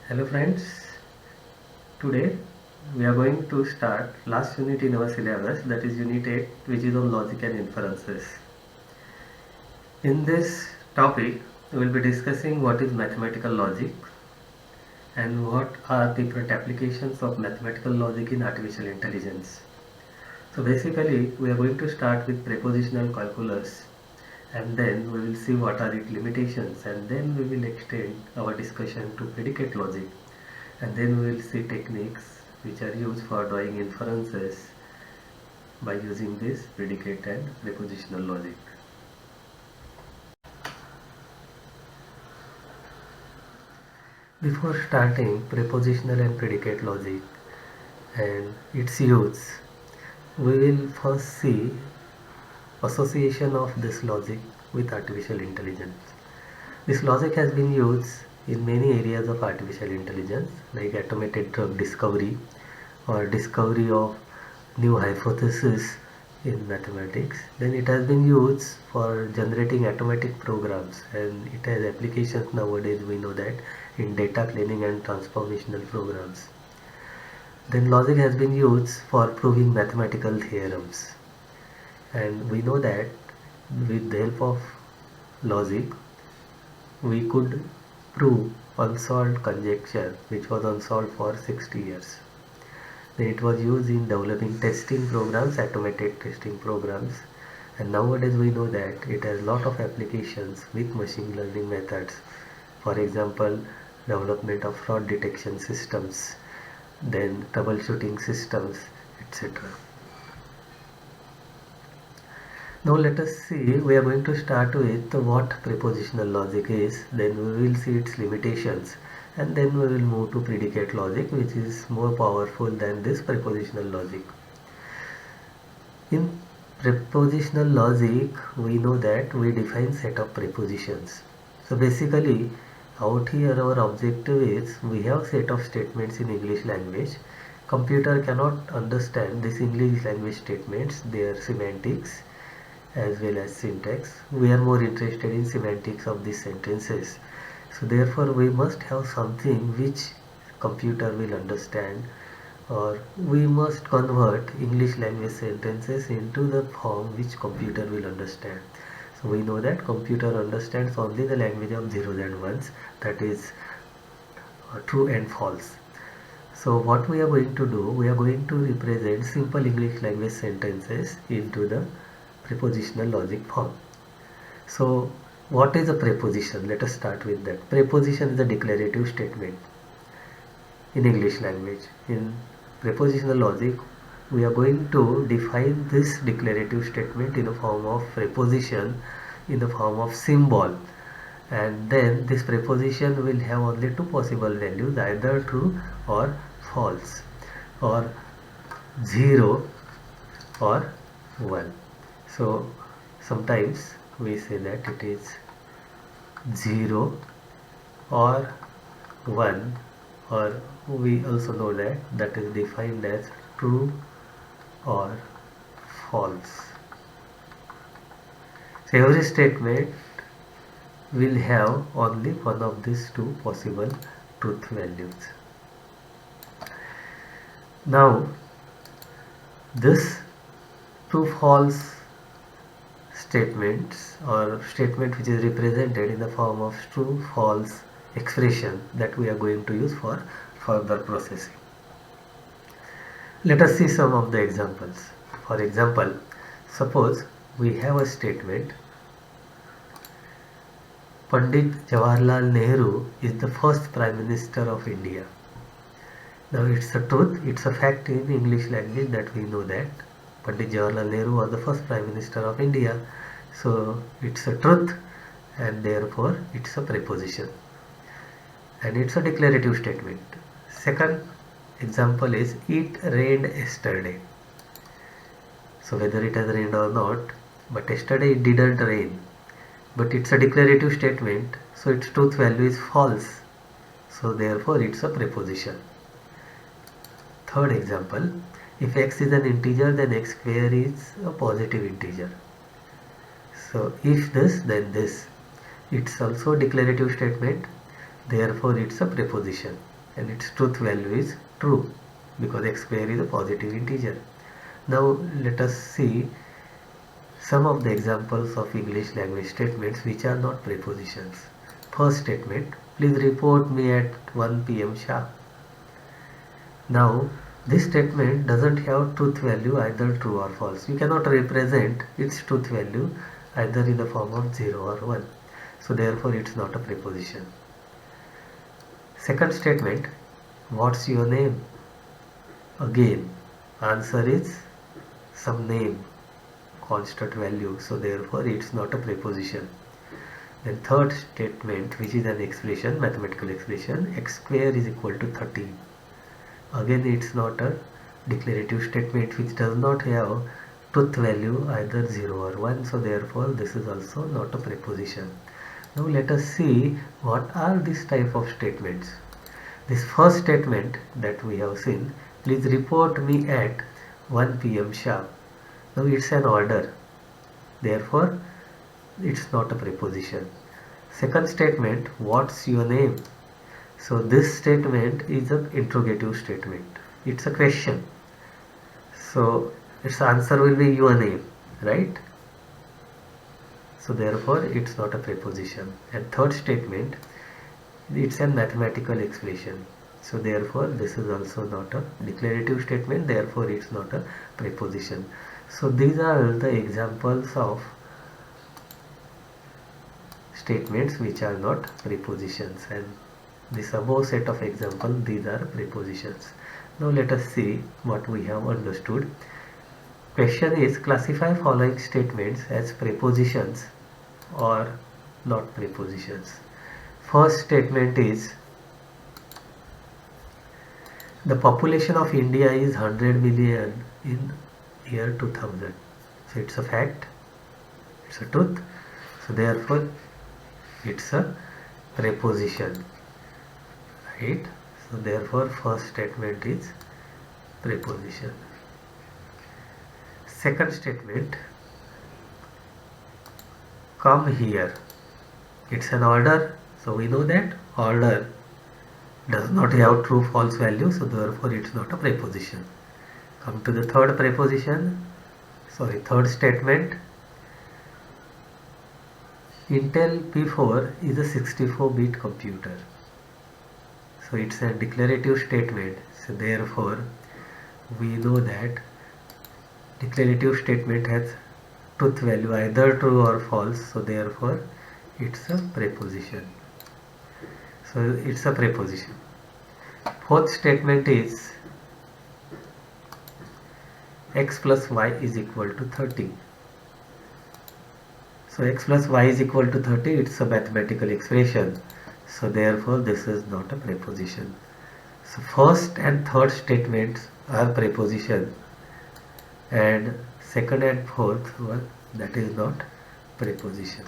Hello friends, today we are going to start last unit in our syllabus, that is unit 8, which is on logic and inferences. In this topic we will be discussing what is mathematical logic and what are different applications of mathematical logic in artificial intelligence. So basically we are going to start with prepositional calculus, and then we will see what are its limitations, and then we will extend our discussion to predicate logic, and then we will see techniques which are used for drawing inferences by using this predicate and prepositional logic. Before starting prepositional and predicate logic and its use, we will first see association of this logic with artificial intelligence. This logic has been used in many areas of artificial intelligence, like automated drug discovery or discovery of new hypotheses in mathematics. Then it has been used for generating automatic programs, and it has applications nowadays, we know that, in data cleaning and transformational programs. Then logic has been used for proving mathematical theorems, and we know that with the help of logic we could prove unsolved conjecture which was unsolved for 60 years. Then it was used in developing testing programs, automated testing programs, and nowadays we know that it has a lot of applications with machine learning methods. For example, development of fraud detection systems, then troubleshooting systems, etc. Now let us see, we are going to start with what prepositional logic is, then we will see its limitations, and then we will move to predicate logic, which is more powerful than this prepositional logic. In prepositional logic, we know that we define set of prepositions. So basically out here our objective is, we have set of statements in English language. Computer cannot understand this English language statements, their semantics as well as syntax. We are more interested in semantics of these sentences. So therefore we must have something which computer will understand, or we must convert English language sentences into the form which computer will understand. So we know that computer understands only the language of zeros and ones, that is true and false. So what we are going to do, we are going to represent simple English language sentences into the prepositional logic form. So what is a preposition? Let us start with that. Preposition is a declarative statement in English language. In prepositional logic, we are going to define this declarative statement in the form of preposition, in the form of symbol, and then this preposition will have only two possible values, either true or false, or 0 or 1. So sometimes we say that it is 0 or 1, or we also know that is defined as true or false. So every statement will have only one of these two possible truth values. Now this true false statements, or statement which is represented in the form of true false expression, that we are going to use for further processing. Let us see some of the examples. For example, suppose we have a statement, Pandit Jawaharlal Nehru is the first Prime Minister of India. Now it's a truth, it's a fact in English language that we know that Pandit Jawaharlal Nehru was the first Prime Minister of India. So it's a truth, and therefore it's a preposition, and it's a declarative statement. Second example is, it rained yesterday. So whether it has rained or not, but yesterday it didn't rain, but it's a declarative statement, so its truth value is false, so therefore it's a preposition. Third example, if x is an integer, then x square is a positive integer. So if this, then this. It's also a declarative statement, therefore it's a preposition. and its truth value is true because x square is a positive integer. Now let us see some of the examples of English language statements which are not prepositions. First statement, please report me at 1 p.m. sharp. Now this statement doesn't have truth value either true or false. You cannot represent its truth value either in the form of 0 or 1. So therefore it's not a preposition. Second statement, what's your name? Again, answer is some name, constant value, so therefore it's not a preposition. Then third statement, which is an expression, mathematical expression, x square is equal to 13. Again it's not a declarative statement which does not have truth value either 0 or 1, so therefore this is also not a preposition. Now let us see what are these type of statements. This first statement that we have seen, please report me at 1 p.m. sharp. Now it's an order, therefore it's not a preposition. Second statement, what's your name? So this statement is an interrogative statement. It's a question. So its answer will be your name, right? So therefore it's not a preposition. And third statement, it's a mathematical expression. So therefore this is also not a declarative statement, therefore it's not a preposition. So these are the examples of statements which are not prepositions, and this above set of examples, these are prepositions. Now let us see what we have understood. Question is, classify following statements as prepositions or not prepositions. First statement is, the population of India is 100 million in year 2000. So it's a fact, it's a truth, so therefore it's a preposition, right? So therefore first statement is preposition. Second statement, come here, it's an order, so we know that order does not have true false value, so therefore it's not a preposition. Come to the third statement, Intel P4 is a 64-bit computer. So it's a declarative statement, so therefore we know that declarative statement has truth value either true or false, so therefore it's a preposition. So it's a preposition. Fourth statement is, x plus y is equal to 30. So x plus y is equal to 30, it's a mathematical expression, so therefore this is not a preposition. So first and third statements are preposition, and second and fourth one, that is not preposition.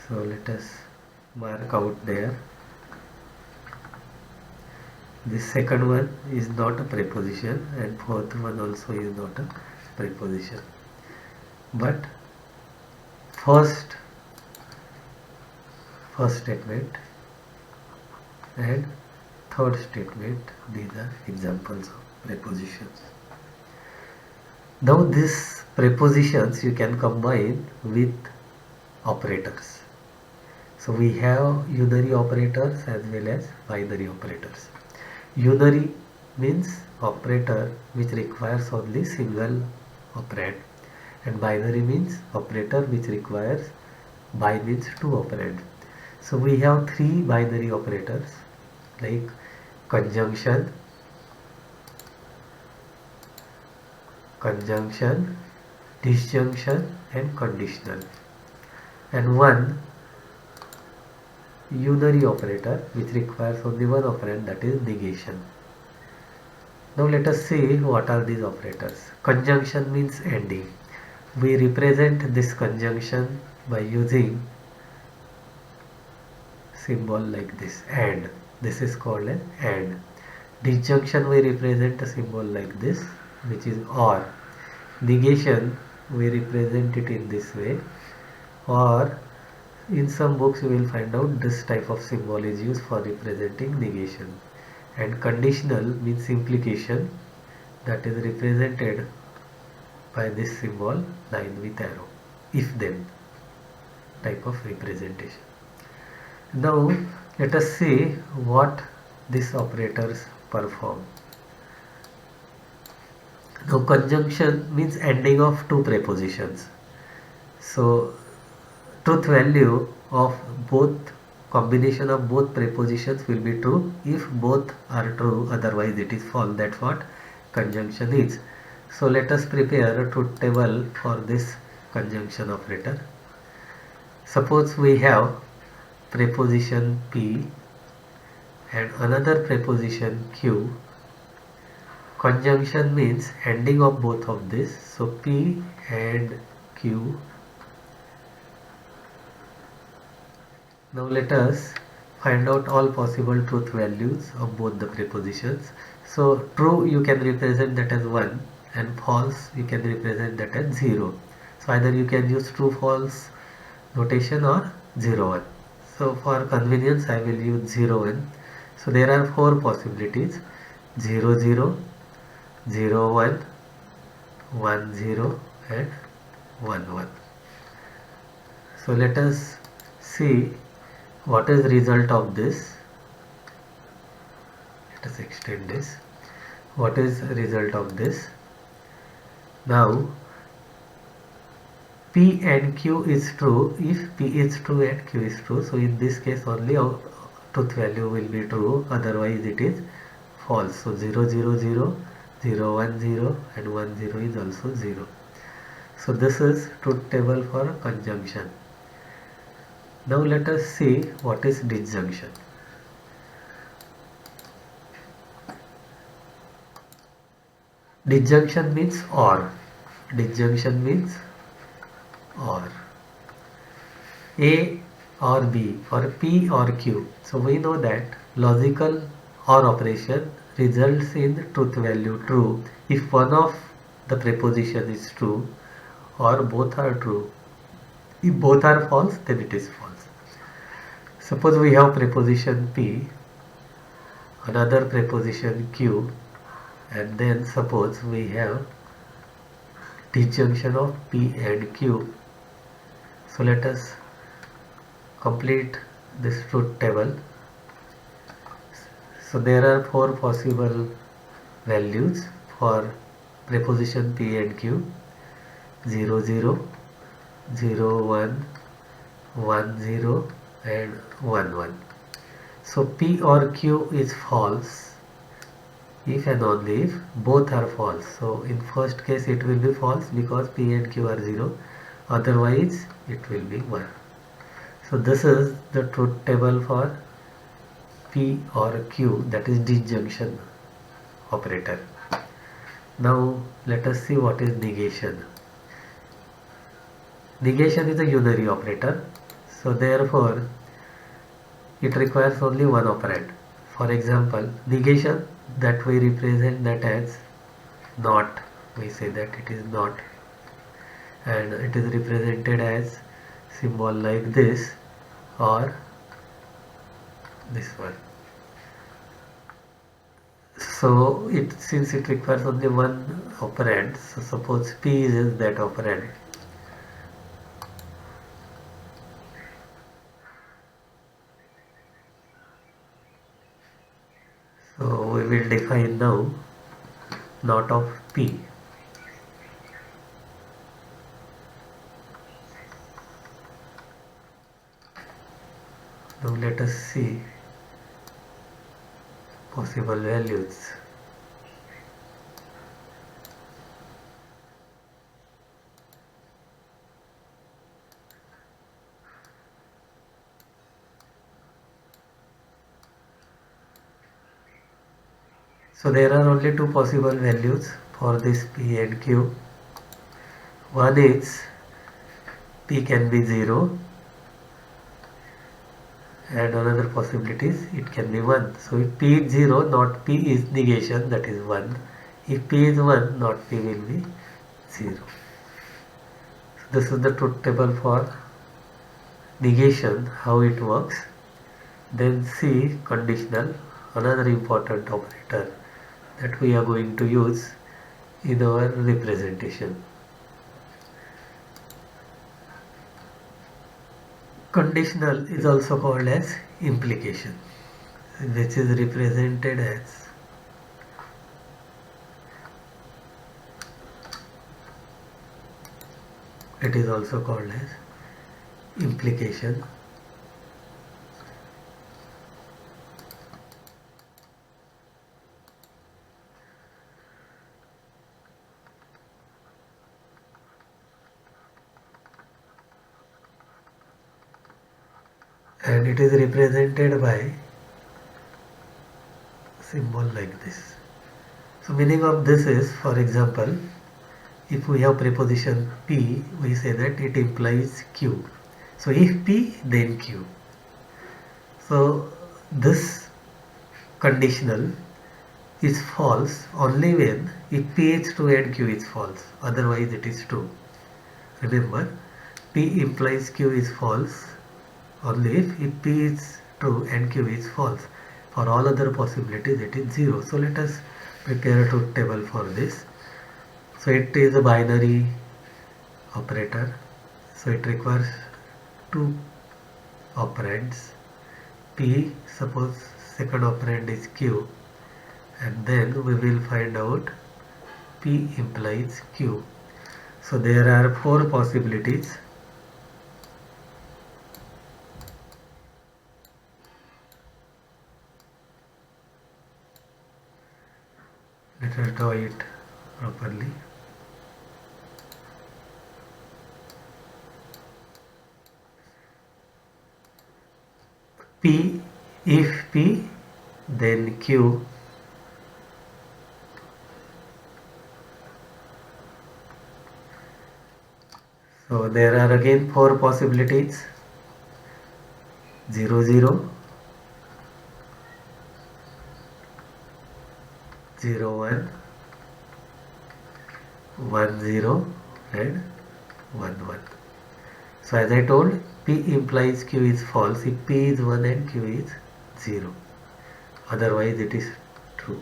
So let us mark out there. This second one is not a preposition and fourth one also is not a preposition. But first statement and third statement, these are examples of prepositions. Now these prepositions you can combine with operators. So we have unary operators as well as binary operators. Unary means operator which requires only single operand, and binary means operator which requires by means two operands. So we have three binary operators like conjunction, disjunction and conditional, and one unary operator which requires only one operand, that is negation. Now let us see what are these operators. Conjunction means ending. We represent this conjunction by using symbol like this, and. This is called an and. Disjunction we represent a symbol like this, which is or. Negation we represent it in this way, or in some books you will find out this type of symbol is used for representing negation. And conditional means implication, that is represented by this symbol line with arrow, if then type of representation. Now let us see what these operators perform. Now conjunction means ending of two prepositions. So truth value of both, combination of both prepositions will be true if both are true, otherwise it is false. That's what conjunction is. So let us prepare a truth table for this conjunction operator. Suppose we have preposition P and another preposition Q. Conjunction means ending of both of this. So P and Q. Now let us find out all possible truth values of both the prepositions. So true you can represent that as 1 and false you can represent that as 0. So either you can use true false notation or 0 1. So for convenience I will use 0 1. So there are 4 possibilities: 0 0, 0 1, 1 0 and 1 1. So let us see what is the result of this. Let us extend this. What is the result of this? Now P and Q is true if P is true and Q is true. So in this case only our truth value will be true, otherwise it is false. So 0 0 0, 0 1 0 and 1 0 is also 0. So this is truth table for conjunction. Now let us see what is disjunction. Disjunction means or. Disjunction means or. A or B or P or Q. So we know that logical or operation results in truth value true if one of the preposition is true or both are true. If both are false, then it is false. Suppose we have preposition P, another preposition Q, and then suppose we have disjunction of P and Q. So let us complete this truth table. So there are 4 possible values for preposition P and Q: 0 0, 0 1, 1 0 and 1 1. So P or Q is false if and only if both are false. So in first case it will be false because P and Q are 0, otherwise it will be 1. So this is the truth table for P or Q, that is disjunction operator. Now let us see what is negation. Negation is a unary operator, so therefore it requires only one operand. For example, negation, that we represent that as not, we say that it is not, and it is represented as symbol like this or this one. So since it requires only one operand, so suppose P is that operand. So we will define now not of P. Now let us see possible values. So there are only 2 possible values for this P and Q. One is P can be 0 and another possibility is it can be 1. So if P is 0, not P is negation, that is 1. If P is 1, not P will be 0. So this is the truth table for negation, how it works. Then C, conditional, another important operator that we are going to use in our representation. Conditional is also called as implication, which is represented as it is also called as implication. And it is represented by symbol like this. So meaning of this is, for example, if we have preposition P, we say that it implies Q. So if P, then Q. So this conditional is false only when if P is true and Q is false, otherwise it is true. Remember, P implies Q is false only if P is true and Q is false. For all other possibilities it is 0. So let us prepare a truth table for this. So it is a binary operator. So it requires two operands. P, suppose second operand is Q, and then we will find out P implies Q. So there are four possibilities. Let us draw it properly. P, if P, then Q. So there are again four possibilities: 0, 0, 0, 1, 1, 0, and 1, 1. So as I told, P implies Q is false if P is 1 and Q is 0. Otherwise it is true.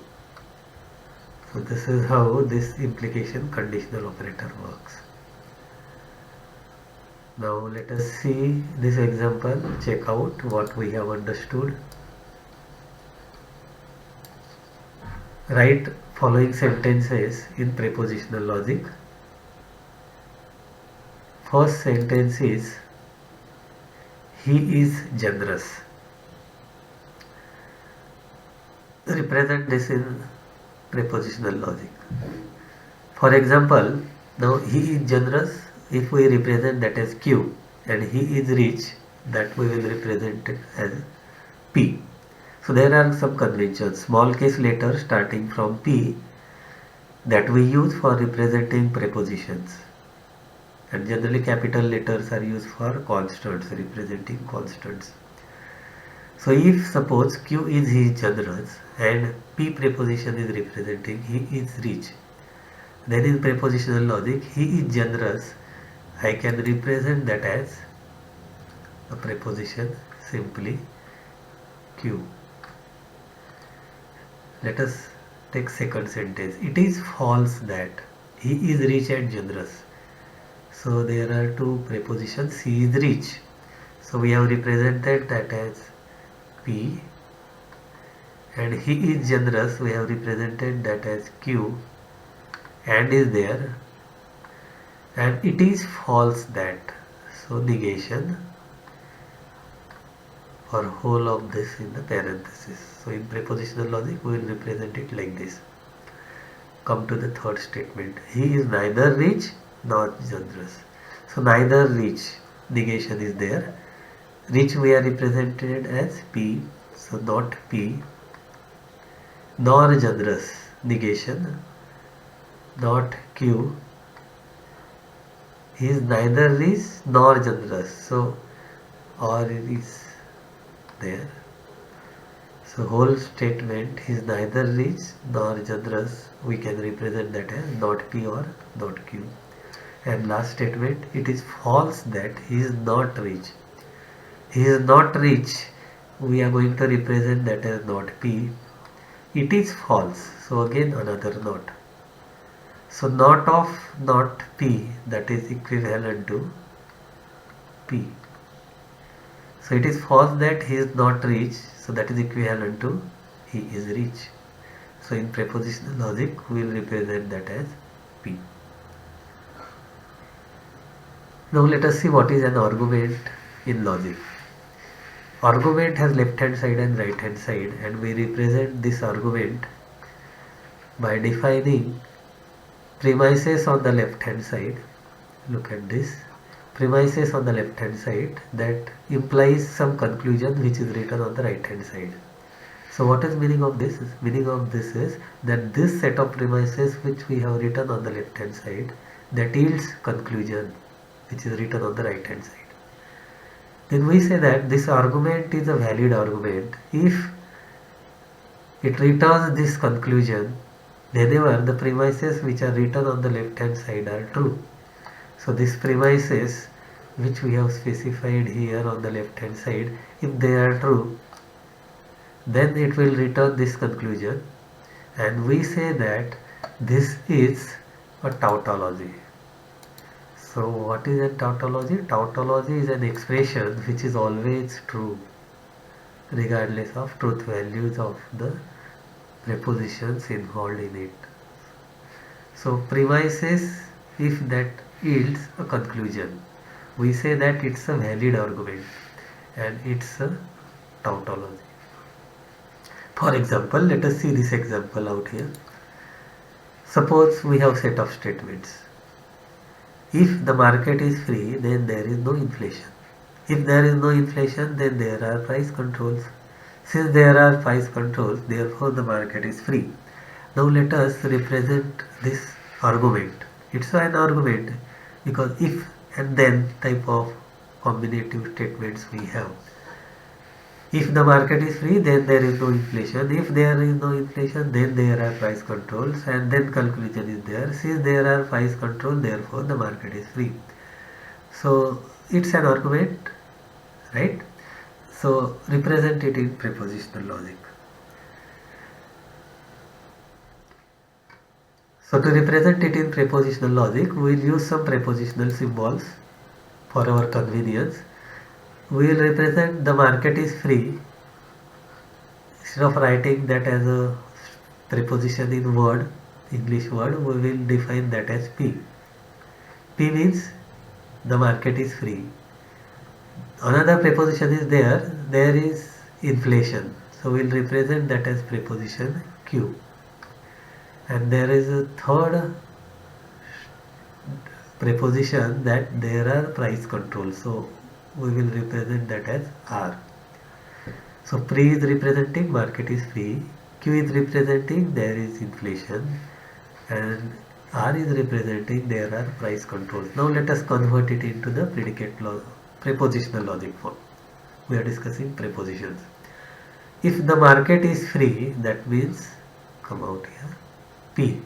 So this is how this implication conditional operator works. Now let us see this example, check out what we have understood. Write following sentences in prepositional logic. First sentence is, he is generous. Represent this in prepositional logic. For example, now he is generous, if we represent that as Q, and he is rich, that we will represent it as P. So there are some conventions, small case letters starting from P that we use for representing prepositions, and generally capital letters are used for constants, representing constants. So if suppose Q is he is generous and P preposition is representing he is rich, then in prepositional logic he is generous, I can represent that as a preposition simply Q. Let us take second sentence. It is false that he is rich and generous. So there are two prepositions, he is rich. So we have represented that as P, and he is generous, we have represented that as Q, and is there, and it is false that, so negation for whole of this in the parenthesis. So in prepositional logic we will represent it like this. Come to the third statement, he is neither rich nor generous. So neither rich, negation is there. Rich we are represented as P, so not P. Nor generous, negation, not Q. He is neither rich nor generous, so or is there. So whole statement, he is neither rich nor generous, we can represent that as not P or not Q. And last statement, it is false that he is not rich. he is not rich, we are going to represent that as not P. It is false, so again another not. So not of not P, that is equivalent to P. So it is false that he is not rich, so that is equivalent to he is rich. So in prepositional logic we will represent that as P. Now let us see what is an argument in logic. Argument has left hand side and right hand side, and we represent this argument by defining premises on the left hand side. Look at this. Premises on the left hand side that implies some conclusion which is written on the right hand side. So what is meaning of this? Meaning of this is that this set of premises which we have written on the left hand side, that yields conclusion which is written on the right hand side. Then we say that this argument is a valid argument if it returns this conclusion whenever the premises which are written on the left hand side are true. So these premises which we have specified here on the left hand side, if they are true, then it will return this conclusion, and we say that this is a tautology. So what is a tautology? Tautology is an expression which is always true regardless of truth values of the prepositions involved in it. So premises, if that yields a conclusion, we say that it's a valid argument and it's a tautology. For example, let us see this example out here. Suppose we have set of statements. If the market is free, then there is no inflation. If there is no inflation, then there are price controls. Since there are price controls, therefore the market is free. Now let us represent this argument. It's an argument because if and then type of combinative statements we have. If the market is free, then there is no inflation. If there is no inflation, then there are price controls, and then conclusion is there. Since there are price controls, therefore the market is free. So it's an argument, right? So represent it in prepositional logic. So to represent it in prepositional logic, we will use some prepositional symbols for our convenience. We will represent the market is free. Instead of writing that as a preposition in word, English word, we will define that as P. P means the market is free. Another preposition is there is inflation. So we will represent that as preposition Q. And there is a third preposition that there are price controls. So we will represent that as R. So P is representing market is free, Q is representing there is inflation, and R is representing there are price controls. Now let us convert it into the prepositional logic form. We are discussing prepositions. If the market is free, that means come out here P.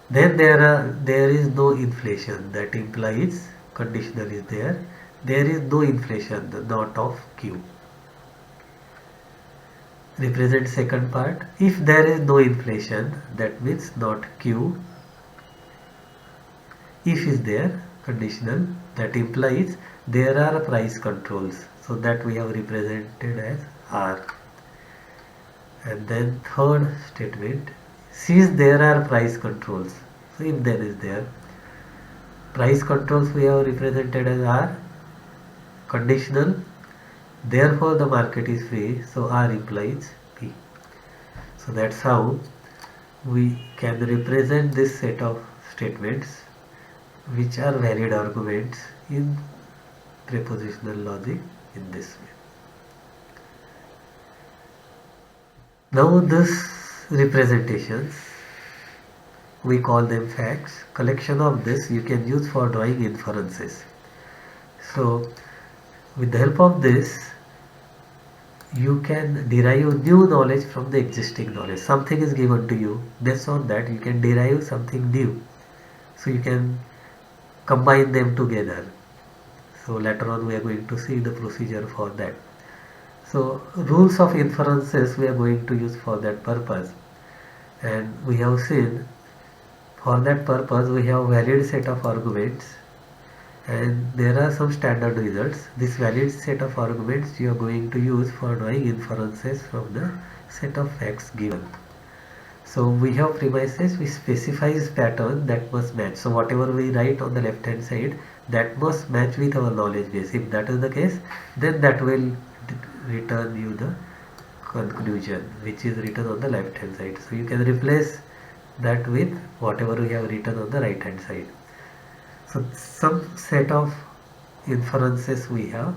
Then there is no inflation, that implies conditional is there. There is no inflation, the not of Q. Represent second part. If there is no inflation, that means not Q. If is there, conditional, that implies there are price controls. So that we have represented as R. And then third statement, since there are price controls. So if there is there, price controls we have represented as R. Conditional, therefore the market is free, so R implies P. So that's how we can represent this set of statements which are valid arguments in prepositional logic in this way. Now this representations, we call them facts. Collection of this you can use for drawing inferences. So with the help of this, you can derive new knowledge from the existing knowledge. Something is given to you, based on that you can derive something new. So you can combine them together. So later on we are going to see the procedure for that. So rules of inferences we are going to use for that purpose, and we have seen for that purpose we have valid set of arguments, and there are some standard results. This valid set of arguments you are going to use for drawing inferences from the set of facts given. So we have premises, we specify pattern that must match. So whatever we write on the left hand side, that must match with our knowledge base. If that is the case, then that will return you the conclusion which is written on the left hand side. So you can replace that with whatever we have written on the right hand side. So some set of inferences we have.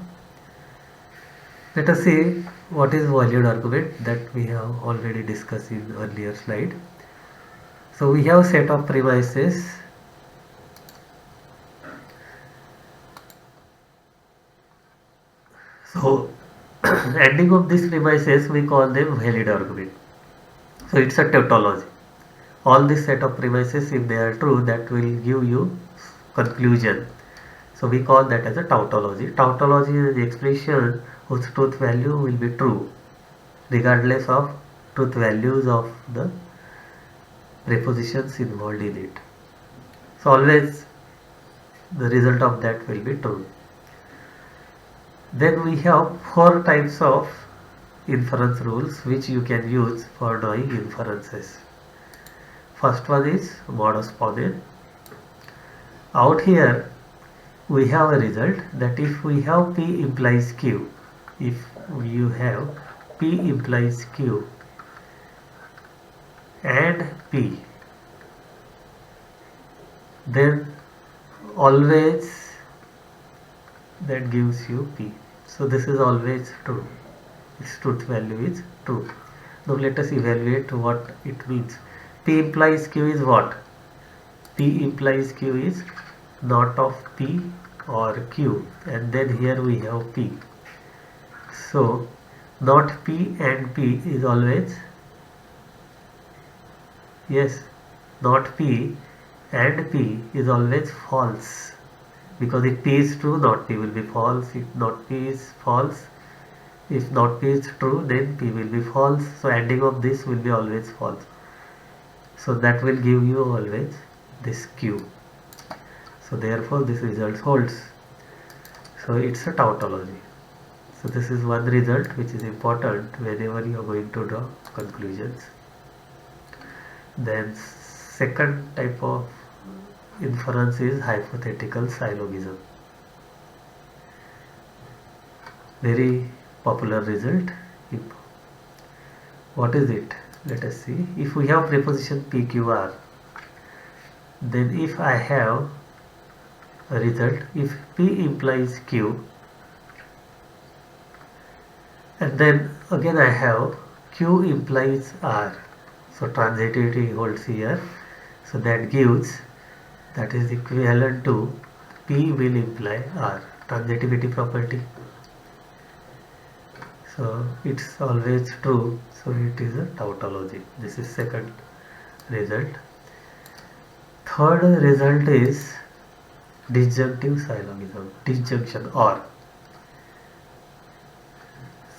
Let us see what is valid argument that we have already discussed in earlier slide. So we have set of premises. So ending of these premises we call them valid argument. So it's a tautology. All this set of premises, if they are true, that will give you conclusion. So we call that as a tautology. Tautology is the expression whose truth value will be true regardless of truth values of the prepositions involved in it. So always the result of that will be true. Then we have four types of inference rules which you can use for drawing inferences. First one is modus ponens. Out here we have a result that if we have P implies Q, if you have P implies Q and P, then always that gives you P. So this is always true. Its truth value is true. Now let us evaluate what it means. P implies Q is what? P implies Q is not of P or Q, and then here we have P. So not P and P is always, yes, not P and P is always false, because if P is true, not P will be false. If not P is false, if not P is true, then P will be false. So ending of this will be always false. So that will give you always this Q. So therefore this result holds. So it's a tautology. So this is one result which is important whenever you are going to draw conclusions. Then second type of inference is hypothetical syllogism. Very popular result. What is it? Let us see. If we have preposition PQR, then if I have a result, if P implies Q, and then again I have Q implies R, so transitivity holds here, so that gives, that is equivalent to P will imply R, transitivity property. So it's always true, so it is a tautology. This is second result. Third result is disjunctive syllogism, disjunction or.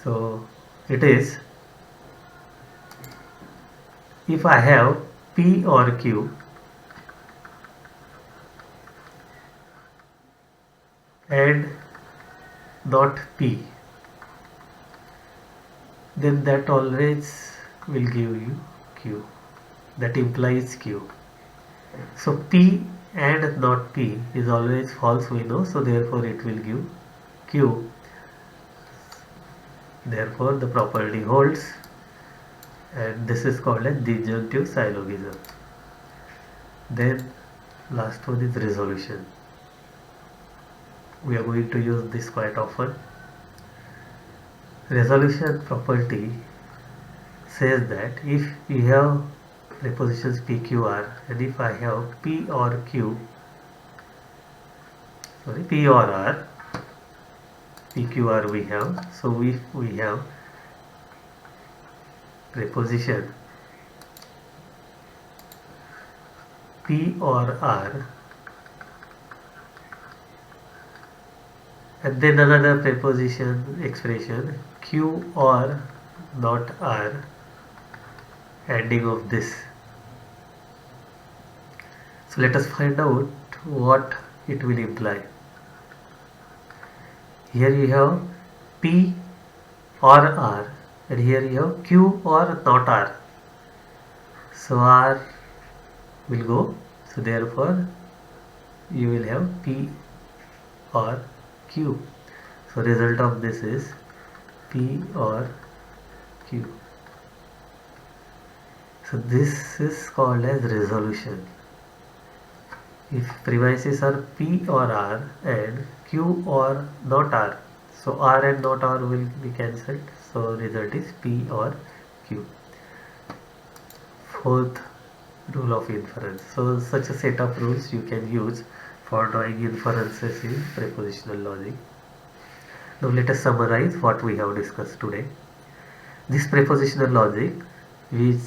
So it is, if I have P or Q and not P, then that always will give you Q, that implies Q. So P and not P is always false, we know, so therefore it will give Q. Therefore the property holds, and this is called as disjunctive syllogism. Then last one is resolution. We are going to use this quite often. Resolution property says that if you have prepositions PQR and if I have P or Q, sorry, P or R, PQR we have, so if we have preposition P or R And then another preposition expression, Q or not R, ending of this. So let us find out what it will imply. Here you have P or R, and here you have Q or not R. So R will go, so therefore you will have P or Q. So result of this is P or Q. So this is called as resolution. If premises are P or R and Q or not R, so R and not R will be cancelled, so result is P or Q. Fourth rule of inference. So such a set of rules you can use for drawing inferences in prepositional logic. Now let us summarize what we have discussed today. This prepositional logic, which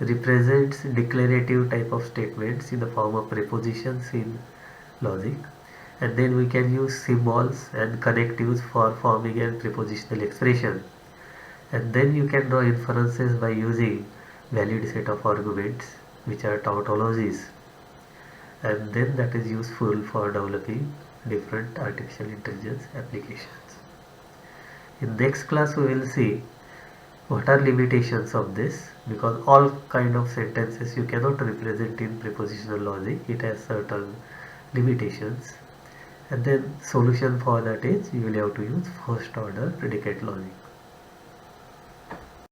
represents declarative type of statements in the form of prepositions in logic, and then we can use symbols and connectives for forming a prepositional expression, and then you can draw inferences by using valid set of arguments, which are tautologies, and then that is useful for developing different artificial intelligence applications. In next class we will see what are limitations of this, because all kind of sentences you cannot represent in prepositional logic, it has certain limitations, and then solution for that is you will have to use first order predicate logic.